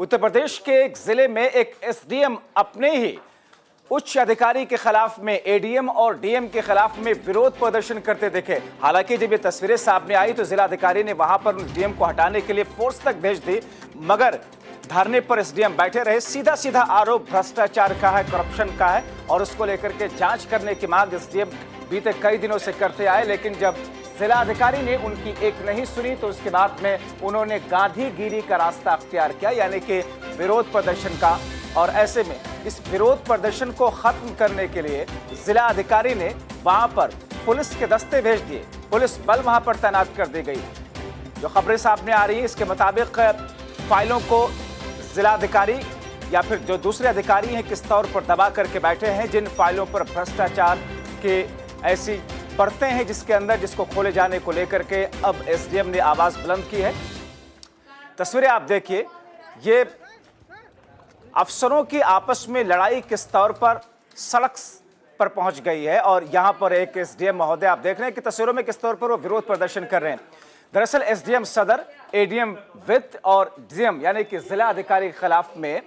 उत्तर प्रदेश के एक जिले में एक एसडीएम अपने ही उच्च अधिकारी के खिलाफ में एडीएम और डीएम के खिलाफ में विरोध प्रदर्शन करते दिखे। हालांकि जब ये तस्वीरें सामने आई तो जिला अधिकारी ने वहां पर डीएम को हटाने के लिए फोर्स तक भेज दी, मगर धरने पर एसडीएम बैठे रहे। सीधा सीधा आरोप भ्रष्टाचार का है, करप्शन का है और उसको लेकर के जांच करने की मांग एसडीएम बीते कई दिनों से करते आए। लेकिन जब जिला अधिकारी ने उनकी एक नहीं सुनी तो उसके बाद में उन्होंने गांधीगिरी का रास्ता अख्तियार किया, यानी कि विरोध प्रदर्शन का। और ऐसे में इस विरोध प्रदर्शन को खत्म करने के लिए जिला अधिकारी ने वहां पर पुलिस के दस्ते भेज दिए, पुलिस बल वहां पर तैनात कर दी गई। जो खबरें सामने आ रही है इसके मुताबिक फाइलों को जिला अधिकारी या फिर जो दूसरे अधिकारी हैं किस तौर पर दबा करके बैठे हैं, जिन फाइलों पर भ्रष्टाचार के ऐसी परतें हैं जिसके अंदर जिसको खोले जाने को लेकर के अब एसडीएम ने आवाज बुलंद की है। तस्वीरें आप देखिए, ये अफसरों की आपस में लड़ाई किस तौर पर सड़क पर पहुंच गई है और यहां पर एक एसडीएम महोदय आप देख रहे हैं कि तस्वीरों में किस तौर पर वो विरोध प्रदर्शन कर रहे हैं। दरअसल एसडीएम सदर, एडीएम वित्त और डीएम यानी कि जिला अधिकारी के खिलाफ में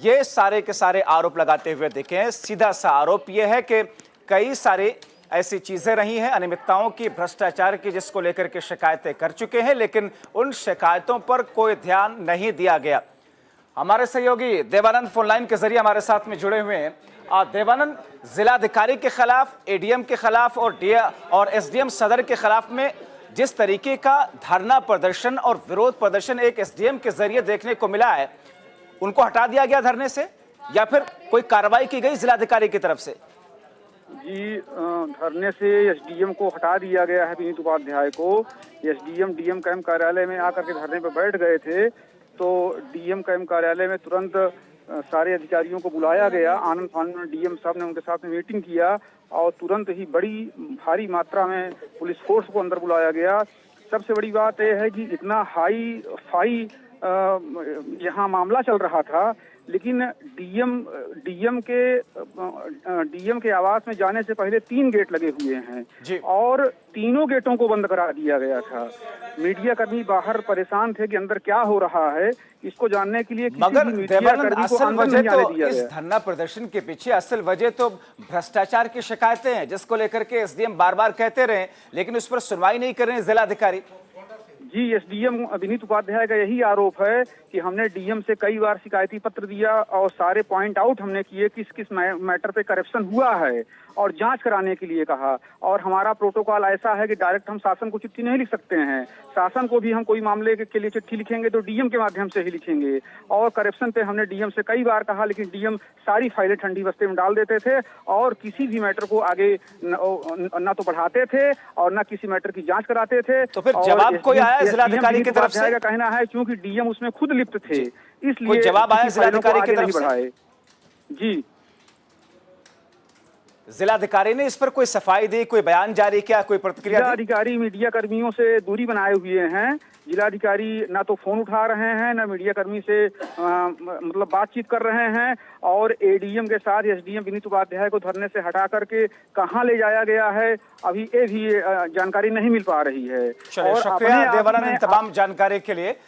ये सारे के सारे आरोप लगाते हुए दिखे हैं। सीधा सा आरोप ये है कि कई सारी ऐसी चीजें रही हैं अनियमितताओं की, भ्रष्टाचार की, जिसको लेकर के शिकायतें कर चुके हैं, लेकिन उन शिकायतों पर कोई ध्यान नहीं दिया गया। हमारे सहयोगी देवानंद फोनलाइन के जरिए हमारे साथ में जुड़े हुए हैं। देवानंद, जिलाधिकारी के खिलाफ, एडीएम के खिलाफ और एसडीएम सदर के खिलाफ में जिस तरीके का धरना प्रदर्शन और विरोध प्रदर्शन एक एसडीएम के जरिए देखने को मिला है, उनको हटा दिया गया धरने से या फिर कोई कार्रवाई की गई जिलाधिकारी की तरफ से? जी, धरने से एसडीएम को हटा दिया गया है। विनीत उपाध्याय को एसडीएम डीएम कैंप कार्यालय में आकर के धरने पर बैठ गए थे, तो डीएम कैंप कार्यालय में तुरंत सारे अधिकारियों को बुलाया गया। आनंद फानन डीएम साहब ने उनके साथ में मीटिंग किया और तुरंत ही बड़ी भारी मात्रा में पुलिस फोर्स को अंदर बुलाया गया। सबसे बड़ी बात यह है कि इतना हाई फाई यहाँ मामला चल रहा था, लेकिन डीएम के आवास में जाने से पहले 3 गेट लगे हुए हैं और तीनों गेटों को बंद करा दिया गया था। मीडिया कर्मी बाहर परेशान थे कि अंदर क्या हो रहा है, इसको जानने के लिए मगर असल वजह तो इस धरना प्रदर्शन के पीछे असल वजह तो भ्रष्टाचार की शिकायतें हैं, जिसको लेकर के एसडीएम बार बार कहते रहे, लेकिन उस पर सुनवाई नहीं कर रहे हैं जिलाधिकारी। जी, एसडीएम विनीत उपाध्याय का यही आरोप है कि हमने डीएम से कई बार शिकायती पत्र दिया और सारे पॉइंट आउट हमने किए किस किस मैटर पे करप्शन हुआ है और जांच कराने के लिए कहा। और हमारा प्रोटोकॉल ऐसा है कि डायरेक्ट हम शासन को चिट्ठी नहीं लिख सकते हैं। शासन को भी हम कोई मामले के लिए चिट्ठी लिखेंगे तो डीएम के माध्यम से ही लिखेंगे। और करप्शन पे हमने डीएम से कई बार कहा, लेकिन डीएम सारी फाइलें ठंडी बस्ते में डाल देते थे और किसी भी मैटर को आगे न तो बढ़ाते थे और न किसी मैटर की जांच कराते थे। तो फिर जवाब कोई आया जिलाधिकारी की तरफ से? कहना है क्योंकि डीएम उसमें खुद लिप्त थे, इसलिए जवाब आया जिलाधिकारी की तरफ से? जी, जिलाधिकारी ने इस पर कोई सफाई दी, कोई बयान जारी किया, कोई प्रतिक्रिया? जिलाधिकारी मीडिया कर्मियों से दूरी बनाए हुए हैं। जिलाधिकारी ना तो फोन उठा रहे हैं, ना मीडिया कर्मी से मतलब बातचीत कर रहे हैं। और एडीएम के साथ एसडीएम विनीत उपाध्याय को धरने से हटा करके कहां ले जाया गया है, अभी ये भी जानकारी नहीं मिल पा रही है। और शुक्रिया देवानंद इन तमाम जानकारी के लिए।